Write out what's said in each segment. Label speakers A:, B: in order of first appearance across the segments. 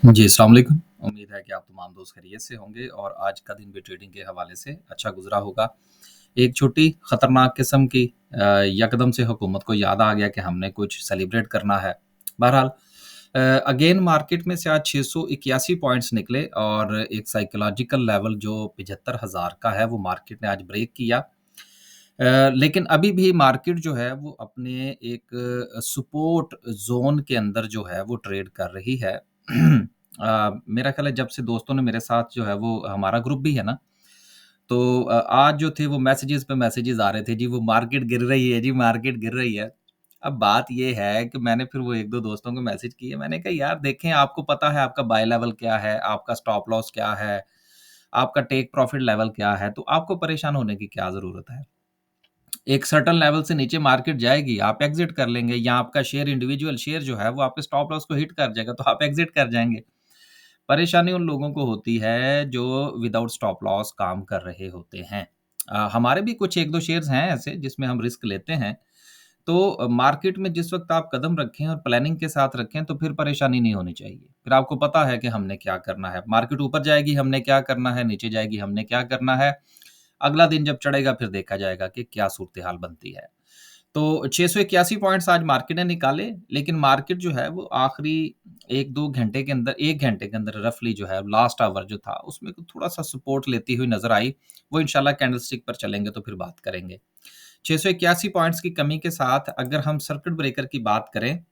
A: जी, अस्सलाम वालेकुम। उम्मीद है कि आप तमाम दोस्त खैरियत से होंगे और आज का दिन भी ट्रेडिंग के हवाले से अच्छा गुज़रा होगा। एक छोटी ख़तरनाक किस्म की यकदम से हुकूमत को याद आ गया कि हमने कुछ सेलिब्रेट करना है। बहरहाल अगेन मार्केट में से आज 681 पॉइंट्स निकले और एक साइकोलॉजिकल लेवल जो 75,000 का है, वो मार्केट ने आज ब्रेक किया। लेकिन अभी भी मार्केट जो है वो अपने एक सपोर्ट ज़ोन के अंदर जो है वो ट्रेड कर रही है। मेरा ख़्याल है जब से दोस्तों ने मेरे साथ जो है वो हमारा ग्रुप भी है ना, तो आज जो थे वो मैसेजेस पे मैसेजेस आ रहे थे, जी वो मार्केट गिर रही है, जी मार्केट गिर रही है। अब बात ये है कि मैंने फिर वो 1-2 दोस्तों को मैसेज किए, मैंने कहा यार देखें आपको पता है आपका बाय लेवल क्या है, आपका स्टॉप लॉस क्या है, आपका टेक प्रॉफिट लेवल क्या है, तो आपको परेशान होने की क्या ज़रूरत है? एक सर्टेन लेवल से नीचे मार्केट जाएगी, आप एग्ज़िट कर लेंगे या आपका शेयर इंडिविजुअल शेयर जो है वो आपके स्टॉप लॉस को हिट कर जाएगा, तो आप एग्ज़िट कर जाएँगे। परेशानी उन लोगों को होती है जो विदाउट स्टॉप लॉस काम कर रहे होते हैं। हमारे भी कुछ 1-2 शेयर्स हैं ऐसे जिसमें हम रिस्क लेते हैं। तो मार्केट में जिस वक़्त आप कदम रखें और प्लानिंग के साथ रखें तो फिर परेशानी नहीं होनी चाहिए। फिर आपको पता है कि हमने क्या करना है। मार्केट ऊपर जाएगी हमने क्या करना है, नीचे जाएगी हमने क्या करना है। अगला दिन जब चढ़ेगा फिर देखा जाएगा कि क्या सूरत-ए-हाल बनती है। तो 681 पॉइंट्स आज मार्केट ने निकाले, लेकिन मार्केट जो है वो आखिरी 1-2 घंटे के अंदर 1 घंटे के अंदर रफ़ली जो है लास्ट आवर जो था उसमें थोड़ा-सा सपोर्ट लेती हुई नज़र आई। वो इंशाल्लाह कैंडलस्टिक पर चलेंगे तो फिर बात करेंगे। 681 पॉइंट्स की कमी के साथ अगर हम सर्किट ब्रेकर की बात करें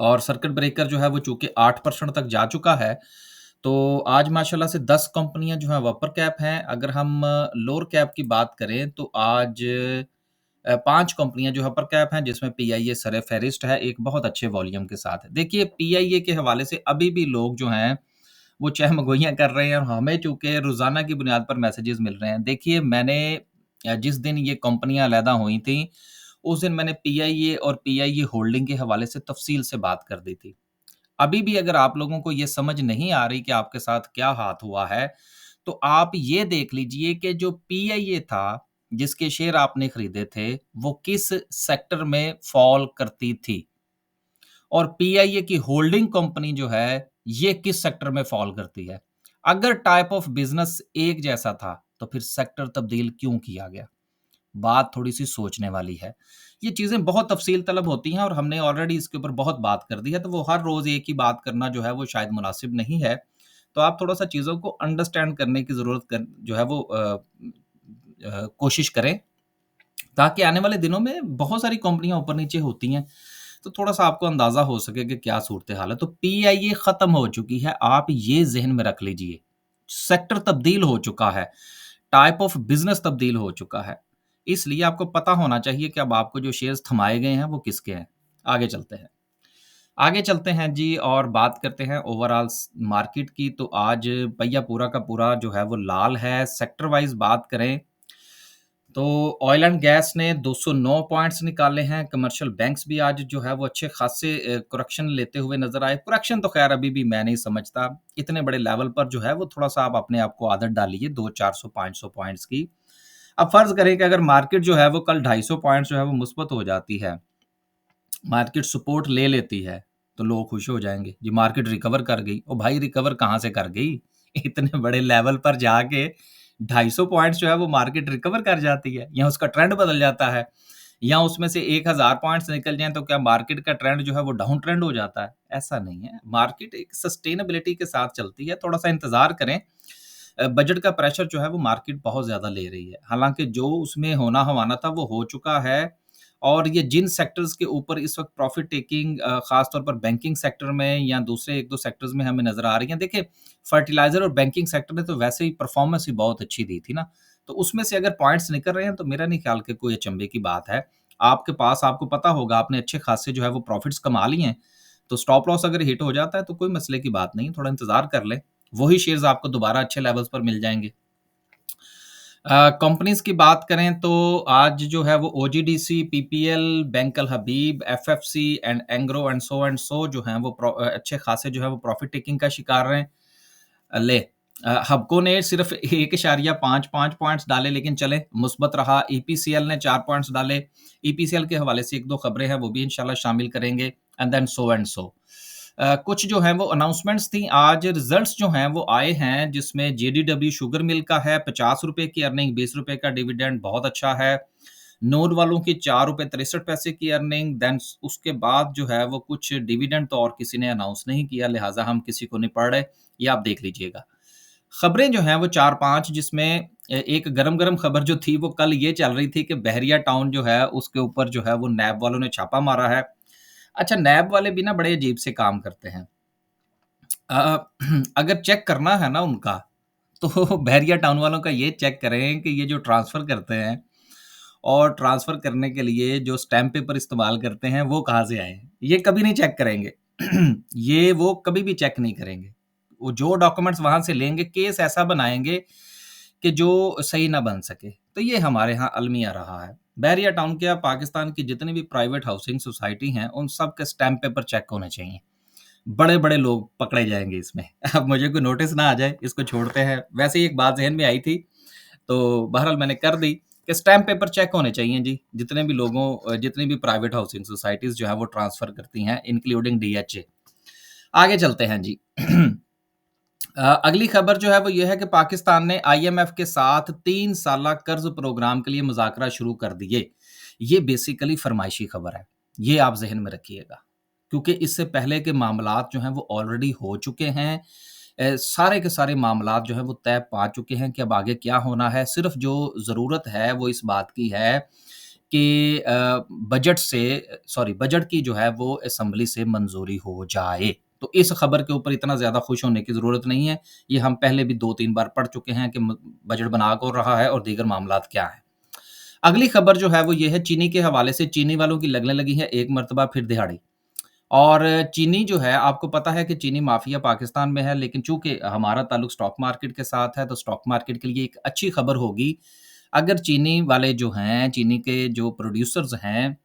A: और सर्किट ब्रेकर जो है वो चूँकि 8% तक जा चुका है, तो आज माशाल्लाह से 10 कंपनियाँ जो हैं वो अपर कैप हैं। अगर हम लोअर कैप की बात करें तो आज 5 कंपनियाँ जो अपर कैप हैं जिसमें पीआईए सर-ए-फ़हरिस्त है एक बहुत अच्छे वॉल्यूम के साथ। देखिए पीआईए के हवाले से अभी भी लोग जो हैं वो चहमगोइयाँ कर रहे हैं और हमें चूँकि रोज़ाना की बुनियाद पर मैसेजेस मिल रहे हैं। देखिए मैंने जिस दिन ये कंपनियाँ अलहदा हुई थीं, उस दिन मैंने पीआईए और पीआईए होल्डिंग के हवाले से तफ़सील से बात कर दी थी। अभी भी अगर आप लोगों को ये समझ नहीं आ रही कि आपके साथ क्या हाथ हुआ है, तो आप ये देख लीजिए कि जो पीआईए था, जिसके शेयर आपने खरीदे थे, वो किस सेक्टर में फ़ॉल करती थी और पीआईए की होल्डिंग कंपनी जो है, ये किस सेक्टर में फ़ॉल करती है। अगर टाइप ऑफ बिज़नेस एक जैसा था, तो फिर सेक्टर तब्दील क्यों किया गया? बात थोड़ी-सी सोचने वाली है। ये चीज़ें बहुत तफ़सील तलब होती हैं और हमने ऑलरेडी इसके ऊपर बहुत बात कर दी है, तो वो हर रोज़ एक ही बात करना जो है वो शायद मुनासिब नहीं है। तो आप थोड़ा-सा चीज़ों को अंडरस्टैंड करने की ज़रूरत कर जो है वो कोशिश करें, ताकि आने वाले दिनों में बहुत सारी कंपनियाँ ऊपर-नीचे होती हैं, तो थोड़ा-सा आपको अंदाज़ा हो सके कि क्या सूरत-ए-हाल है। तो पीआईए ख़त्म हो चुकी है, आप ये ज़हन में रख लीजिए। सेक्टर तब्दील हो चुका है, टाइप ऑफ बिज़नेस तब्दील हो चुका है। इसलिए आपको पता होना चाहिए कि अब आपको जो शेयर्स थमाए गए हैं, वो किसके हैं। आगे चलते हैं। आगे चलते हैं जी और बात करते हैं ओवरऑल मार्केट की, तो आज पहिया पूरा का पूरा जो है वो लाल है। सेक्टर वाइज़ बात करें तो ऑयल एंड गैस ने 209 पॉइंट्स निकाले हैं, कमर्शियल बैंक्स भी आज जो है वो अच्छे खासे करेक्शन लेते हुए नज़र आए। करेक्शन तो ख़ैर अभी भी मैं नहीं समझता, इतने बड़े लेवल पर जो है वो थोड़ा-सा आप अपने आप को आदत डालिए 2, 400, 500 पॉइंट्स की। अब फ़र्ज़ करें कि अगर मार्केट जो है वो कल 250 पॉइंट्स जो है वो मुस्बत हो जाती है, मार्केट सपोर्ट ले लेती है, तो लोग खुश हो जाएँगे, जी मार्केट रिकवर कर गई। ओ भाई रिकवर कहाँ से कर गई? इतने बड़े लेवल पर जाके 250 पॉइंट्स जो है वो मार्केट रिकवर कर जाती है या उसका ट्रेंड बदल जाता है या उसमें से 1000 पॉइंट्स निकल जाएँ तो क्या मार्केट का ट्रेंड जो है वो डाउन ट्रेंड हो जाता है? ऐसा नहीं है। मार्केट एक सस्टेनेबिलिटी के साथ चलती है, थोड़ा-सा इंतज़ार करें। बजट का प्रेशर जो है वो मार्केट बहुत ज़्यादा ले रही है। हालाँकि जो उसमें होना-हवाना था वो हो चुका है और ये जिन सेक्टर्स के ऊपर इस वक़्त प्रॉफ़िट टेकिंग ख़ास तौर पर बैंकिंग सेक्टर में या दूसरे 1-2 सेक्टर्स में हमें नज़र आ रही हैं। देखिए, फर्टिलाइज़र और बैंकिंग सेक्टर ने तो वैसे ही परफ़ॉर्मेंस ही बहुत अच्छी दी थी ना, तो उसमें से अगर पॉइंट्स निकल रहे हैं तो मेरा नहीं ख़्याल कि कोई अचंभे की बात है। आपके पास आपको पता होगा आपने अच्छे ख़ासे जो है वो प्रॉफ़िट्स कमा लिए हैं, तो स्टॉप लॉस अगर हिट हो जाता है तो कोई मसले की बात नहीं, थोड़ा इंतज़ार कर लें। वही शेयर्स आपको दोबारा अच्छे लेवल्स पर मिल जाएँगे। कंपनीज़ की बात करें तो आज जो है वो OGDC, PPL, bank Al Habib, FFC and so जो हैं वो अच्छे खासे जो है वो प्रॉफ़िट टेकिंग का शिकार रहे हैं। हबको ने सिर्फ़ 1.55 पॉइंट्स डाले लेकिन चले, मुस्बत रहा। ईपीसीएल ने 4 पॉइंट्स डाले। ईपीसीएल के हवाले से 1-2 खबरें हैं, वो भी इंशाल्लाह शामिल करेंगे and then so and so. कुछ जो हैं वो अनाउंसमेंट्स थी, आज रिज़ल्ट्स जो हैं वो आए हैं, जिसमें जेडीडब्ल्यू शुगर मिल का है ₹50 की अर्निंग, ₹20 का डिविडेंड बहुत अच्छा है। नूर वालों की ₹4.63 की अर्निंग, देन उसके बाद जो है वो कुछ डिविडेंड तो और किसी ने अनाउंस नहीं किया, लिहाज़ा हम किसी को नहीं पढ़ रहे, ये आप देख लीजिएगा। खबरें जो हैं वो 4-5, जिसमें एक गरम-गरम खबर जो थी वो कल ये चल रही थी कि बहरिया टाउन जो है उसके ऊपर जो है वो नैब वालों ने छापा मारा है। अच्छा, नैब वाले भी ना बड़े अजीब से काम करते हैं। अ, अगर चेक करना है ना उनका, तो बहरिया टाउन वालों का ये चेक करें कि ये जो ट्रांसफ़र करते हैं और ट्रांसफ़र करने के लिए जो स्टैम्प पेपर इस्तेमाल करते हैं, वो कहाँ से आए हैं। ये कभी नहीं चेक करेंगे। ये वो कभी भी चेक नहीं करेंगे। वो जो डॉक्यूमेंट्स वहाँ से लेंगे, केस ऐसा बनाएँगे कि जो सही ना बन सके। तो ये हमारे यहाँ अलमिया रहा है। बहरिया टाउन क्या, पाकिस्तान की जितनी भी प्राइवेट हाउसिंग सोसाइटी हैं, उन सब के स्टैम्प पेपर चेक होने चाहिए। बड़े-बड़े लोग पकड़े जाएँगे इसमें। अब मुझे कोई नोटिस ना आ जाए, इसको छोड़ते हैं। वैसे ही एक बात ज़हन में आई थी, तो बहरहाल मैंने कर दी कि स्टैम्प पेपर चेक होने चाहिए जी, जितने भी जितनी भी प्राइवेट हाउसिंग सोसाइटीज़ जो हैं वो ट्रांसफ़र करती हैं, इंक्लूडिंग डीएचए। आगे चलते हैं जी। अगली खबर जो है वो ये है कि पाकिस्तान ने आईएमएफ के साथ 3 साला कर्ज़ प्रोग्राम के लिए मुज़ाकरा शुरू कर दिए। ये बेसिकली फ़रमाइशी खबर है। ये आप ज़हन में रखिएगा, क्योंकि इससे पहले के मामलात जो हैं वो ऑलरेडी हो चुके हैं। सारे के सारे मामलात जो हैं वो तय पा चुके हैं कि अब आगे क्या होना है। सिर्फ़ जो ज़रूरत है वो इस बात की है कि बजट की जो है वो असेंबली से मंज़ूरी हो जाए। तो इस खबर के ऊपर इतना ज़्यादा खुश होने की ज़रूरत नहीं है। ये हम पहले भी 2-3 बार पढ़ चुके हैं कि बजट बना कौन रहा है और दीगर मामलात क्या हैं। अगली खबर जो है वो ये है, चीनी के हवाले से। चीनी वालों की लगने लगी है एक मर्तबा फिर दिहाड़ी। और चीनी जो है, आपको पता है कि चीनी माफिया पाकिस्तान में है, लेकिन चूँकि हमारा ताल्लुक स्टॉक मार्केट के साथ है, तो स्टॉक मार्केट के लिए एक अच्छी खबर होगी, अगर चीनी वाले जो हैं, चीनी के जो प्रोड्यूसर्स हैं,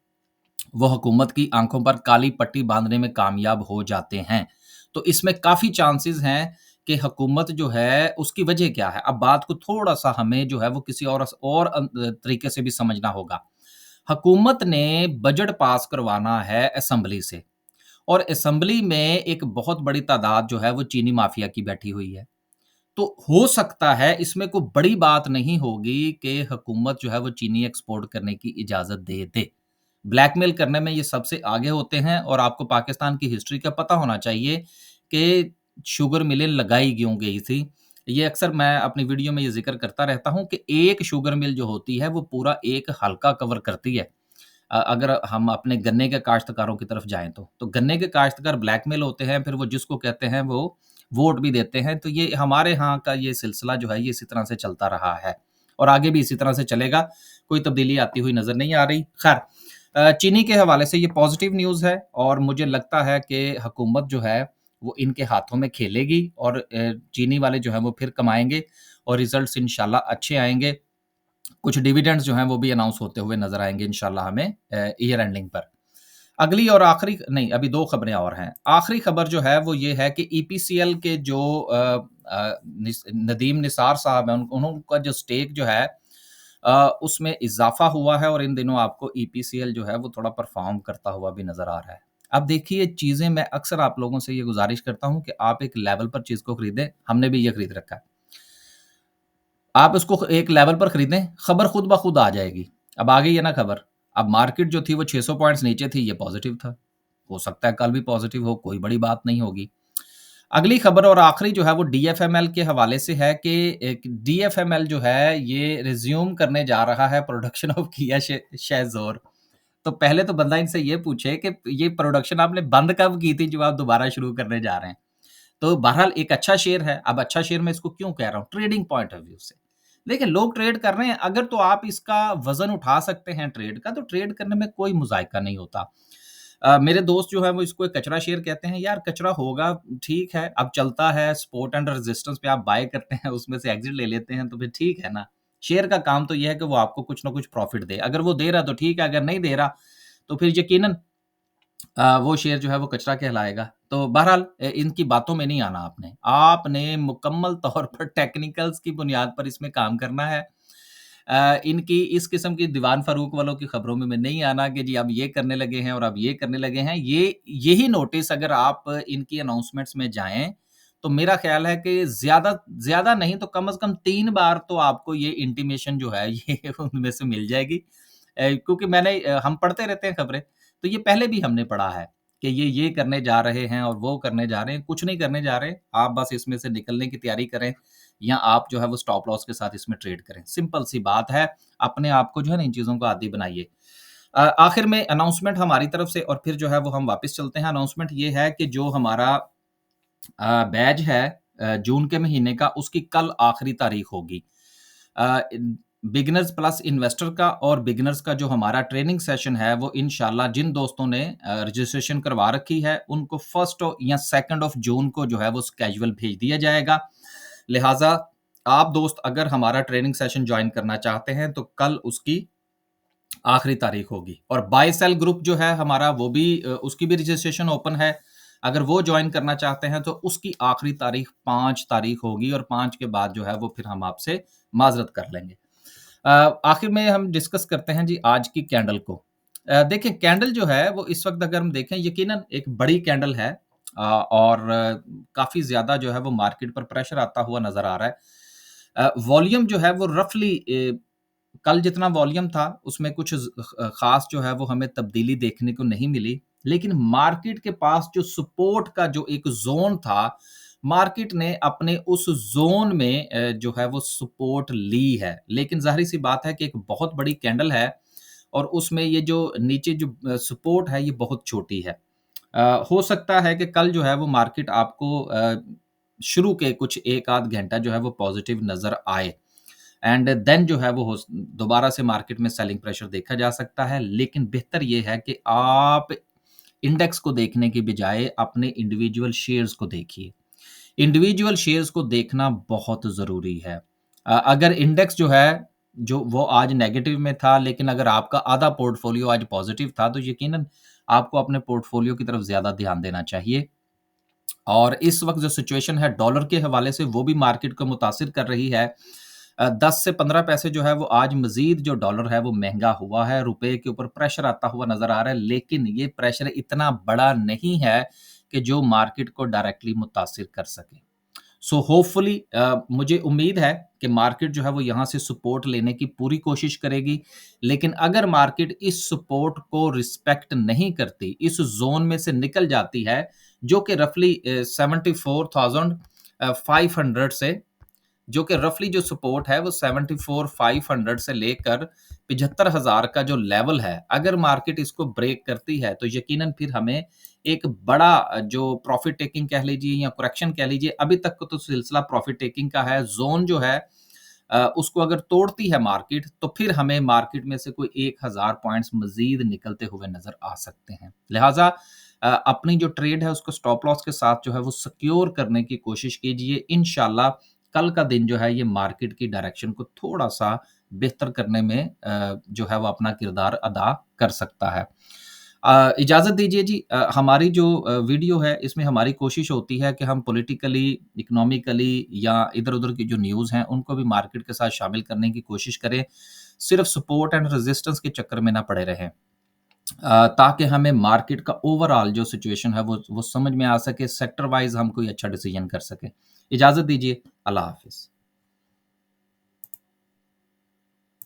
A: वो हुकूमत की आँखों पर काली पट्टी बाँधने में कामयाब हो जाते हैं। तो इसमें काफ़ी चांसेज़ हैं कि हुकूमत जो है, उसकी वजह क्या है? अब बात को थोड़ा-सा हमें जो है वो किसी और तरीके से भी समझना होगा। हुकूमत ने बजट पास करवाना है असेंबली से, और असेंबली में एक बहुत बड़ी तादाद जो है वो चीनी माफिया की बैठी हुई है। तो हो सकता है इसमें कोई बड़ी बात नहीं होगी कि हुकूमत जो है वो चीनी एक्सपोर्ट करने की इजाज़त दे दे। ब्लैकमेल करने में ये सबसे आगे होते हैं, और आपको पाकिस्तान की हिस्ट्री का पता होना चाहिए कि शुगर मिलें लगाई क्यों गई थी। ये अक्सर मैं अपनी वीडियो में ये ज़िक्र करता रहता हूँ कि एक शुगर मिल जो होती है वो पूरा एक हलका कवर करती है। अगर हम अपने गन्ने के काश्तकारों की तरफ जाएँ तो। तो गन्ने के काश्तकार ब्लैकमेल होते हैं, फिर वो जिसको कहते हैं वो वोट भी देते हैं। तो ये हमारे यहाँ का ये सिलसिला जो है ये इसी तरह से चलता रहा है, और आगे भी इसी तरह से चलेगा। कोई तब्दीली आती हुई नज़र नहीं आ रही। ख़ैर, चीनी के हवाले से ये पॉज़िटिव न्यूज़ है, और मुझे लगता है कि हुकूमत जो है वो इनके हाथों में खेलेगी, और चीनी वाले जो हैं वो फिर कमाएँगे, और रिज़ल्ट्स इंशाल्लाह अच्छे आएँगे। कुछ डिविडेंड्स जो हैं वो भी अनाउंस होते हुए नज़र आएँगे इंशाल्लाह हमें ईयर एंडिंग पर। अगली और आखिरी नहीं, अभी 2 खबरें और हैं। आखिरी खबर जो है वो ये है कि ईपीसीएल के जो नदीम निसार साहब हैं, उनका जो स्टेक जो है उसमें इज़ाफ़ा हुआ है, और इन दिनों आपको ईपीसीएल जो है वो थोड़ा परफ़ॉर्म करता हुआ भी नज़र आ रहा है। अब देखिए चीज़ें, मैं अक्सर आप लोगों से ये गुज़ारिश करता हूँ कि आप एक लेवल पर चीज़ को खरीदें, हमने भी ये खरीद रखा है। आप इसको एक लेवल पर खरीदें, खबर खुद ब खुद आ जाएगी। अब आ गई है ना खबर। अब मार्केट जो थी वो 600 पॉइंट्स नीचे थी, ये पॉज़िटिव था। हो सकता है कल भी पॉज़िटिव हो, कोई बड़ी बात नहीं होगी। अगली खबर और आखिरी जो है वो डीएफएमएल के हवाले से है कि एक डीएफएमएल जो है ये रिज़्यूम करने जा रहा है प्रोडक्शन ऑफ किया शेज़ोर। तो पहले तो बंदा इनसे ये पूछे कि ये प्रोडक्शन आपने बंद कब की थी जो आप दोबारा शुरू करने जा रहे हैं? तो बहरहाल एक अच्छा शेयर है। अब अच्छा शेयर मैं इसको क्यों कह रहा हूँ? ट्रेडिंग पॉइंट ऑफ व्यू से। देखिए लोग ट्रेड कर रहे हैं, अगर तो आप इसका वज़न उठा सकते हैं ट्रेड का, तो ट्रेड करने में कोई मुज़ायका नहीं होता। मेरे दोस्त जो हैं वो इसको एक कचरा शेयर कहते हैं। यार कचरा होगा, ठीक है, अब चलता है, सपोर्ट एंड रेजिस्टेंस पे आप बाय करते हैं, उसमें से एग्ज़िट ले लेते हैं, तो फिर ठीक है ना। शेयर का काम तो ये है कि वो आपको कुछ ना कुछ प्रॉफ़िट दे। अगर वो दे रहा तो ठीक है, अगर नहीं दे रहा तो फिर यकीनन वो शेयर जो है वो कचरा कहलाएगा। तो बहरहाल इनकी बातों में नहीं आना आपने। आपने मुकम्मल तौर पर टेक्निकल्स की बुनियाद पर इसमें काम करना है। इनकी इस किस्म की दीवान फ़ारूक वालों की खबरों में मैं नहीं आना कि जी अब ये करने लगे हैं और अब ये करने लगे हैं। यही नोटिस अगर आप इनकी अनाउंसमेंट्स में जाएँ, तो मेरा ख़्याल है कि ज़्यादा ज़्यादा नहीं तो कम से कम 3 बार तो आपको ये इंटीमेशन जो है ये उनमें से मिल जाएगी। क्योंकि हम पढ़ते रहते हैं खबरें, तो ये पहले भी हमने पढ़ा है कि ये करने जा रहे हैं और वो करने जा रहे हैं, कुछ नहीं करने जा रहे। आप बस इसमें से निकलने की तैयारी करें या आप जो है वो स्टॉप लॉस के साथ इसमें ट्रेड करें। सिंपल सी बात है, अपने आप को जो है ना इन चीज़ों का आदी बनाइए। आखिर में अनाउंसमेंट हमारी तरफ से और फिर जो है वो हम वापस चलते हैं। अनाउंसमेंट ये है कि जो हमारा बैच है जून के महीने का उसकी कल आखिरी तारीख होगी। बिगिनर्स प्लस इन्वेस्टर का और बिगिनर्स का जो हमारा ट्रेनिंग सेशन है वो इंशाल्लाह जिन दोस्तों ने रजिस्ट्रेशन करवा रखी है उनको 1 या 2 ऑफ जून को जो है वो स्केड्यूल भेज दिया जाएगा। लिहाजा आप दोस्त अगर हमारा ट्रेनिंग सेशन ज्वाइन करना चाहते हैं तो कल उसकी आखिरी तारीख होगी और बाय सेल ग्रुप जो है हमारा वो भी उसकी भी रजिस्ट्रेशन ओपन है। अगर वो ज्वाइन करना चाहते हैं तो उसकी आखिरी तारीख 5 तारीख होगी और 5 के बाद जो है वो फिर हम आपसे माज़रत कर लेंगे। आखिर में हम डिस्कस करते हैं जी आज की कैंडल को। देखिए कैंडल जो है वो इस वक़्त अगर हम देखें यकीनन एक बड़ी कैंडल है और काफ़ी ज़्यादा जो है वो मार्केट पर प्रेशर आता हुआ नज़र आ रहा है। वॉल्यूम जो है वो रफ़ली कल जितना वॉल्यूम था उसमें कुछ ख़ास जो है वो हमें तब्दीली देखने को नहीं मिली। लेकिन मार्केट के पास जो सपोर्ट का जो एक ज़ोन था, मार्केट ने अपने उस ज़ोन में जो है वो सपोर्ट ली है। लेकिन ज़ाहिर-सी बात है कि एक बहुत बड़ी कैंडल है और उसमें ये जो नीचे जो सपोर्ट है ये बहुत छोटी है। हो सकता है कि कल जो है वो मार्केट आपको शुरू के कुछ 1 आध घंटा जो है वो पॉज़िटिव नज़र आए। एंड देन जो है वो दोबारा से मार्केट में सेलिंग प्रेशर देखा जा सकता है। लेकिन बेहतर ये है कि आप इंडेक्स को देखने की बजाय अपने इंडिविजुअल शेयर्स को देखिए। इंडिविजुअल शेयर्स को देखना बहुत ज़रूरी है। अगर इंडेक्स जो है, जो वो आज नेगेटिव में था लेकिन अगर आपका आधा पोर्टफोलियो आज पॉज़िटिव था, तो यकीनन आपको अपने पोर्टफोलियो की तरफ ज़्यादा ध्यान देना चाहिए। और इस वक़्त जो सिचुएशन है डॉलर के हवाले से वो भी मार्केट को मुतासिर कर रही है। 10 से 15 पैसे जो है वो आज मज़ीद जो डॉलर है वो महँगा हुआ है, रुपए के ऊपर प्रेशर आता हुआ नज़र आ रहा है, लेकिन ये प्रेशर इतना बड़ा नहीं है कि जो मार्केट को डायरेक्टली मुतासिर कर सके। सो होपफुली मुझे उम्मीद है कि मार्केट जो है वो यहाँ से सपोर्ट लेने की पूरी कोशिश करेगी। लेकिन अगर मार्केट इस सपोर्ट को रिस्पेक्ट नहीं करती, इस ज़ोन में से निकल जाती है, जो कि रफ़ली 74,500 से जो कि रफ़ली जो सपोर्ट है वो 74,500 से लेकर 75,000 का जो लेवल है, अगर मार्केट इसको ब्रेक करती है, तो यकीनन फिर हमें एक बड़ा जो प्रॉफ़िट टेकिंग कह लीजिए या करेक्शन कह लीजिए, अभी तक का तो सिलसिला प्रॉफ़िट टेकिंग का है। ज़ोन जो है उसको अगर तोड़ती है मार्केट, तो फिर हमें मार्केट में से कोई 1,000 पॉइंट्स मज़ीद निकलते हुए नज़र आ सकते हैं। लिहाज़ा अपनी जो ट्रेड है उसको स्टॉप लॉस के साथ जो है वो सिक्योर करने की कोशिश कीजिए। इंशाल्लाह कल का दिन जो है ये मार्केट की डायरेक्शन को थोड़ा-सा बेहतर करने में जो है वो अपना किरदार अदा कर सकता है। इजाज़त दीजिए जी हमारी जो वीडियो है इसमें हमारी कोशिश होती है कि हम पॉलिटिकली, इकोनॉमिकली या इधर-उधर की जो न्यूज़ हैं उनको भी मार्केट के साथ शामिल करने की कोशिश करें। सिर्फ़ सपोर्ट एंड रेज़िस्टेंस के चक्कर में ना पड़े रहें। ताकि हमें मार्केट का ओवरऑल जो सिचुएशन है वो समझ में आ सके, सेक्टर वाइज़ हम कोई अच्छा डिसीज़न कर सकें। इजाज़त दीजिए, अल्लाह हाफ़िज़।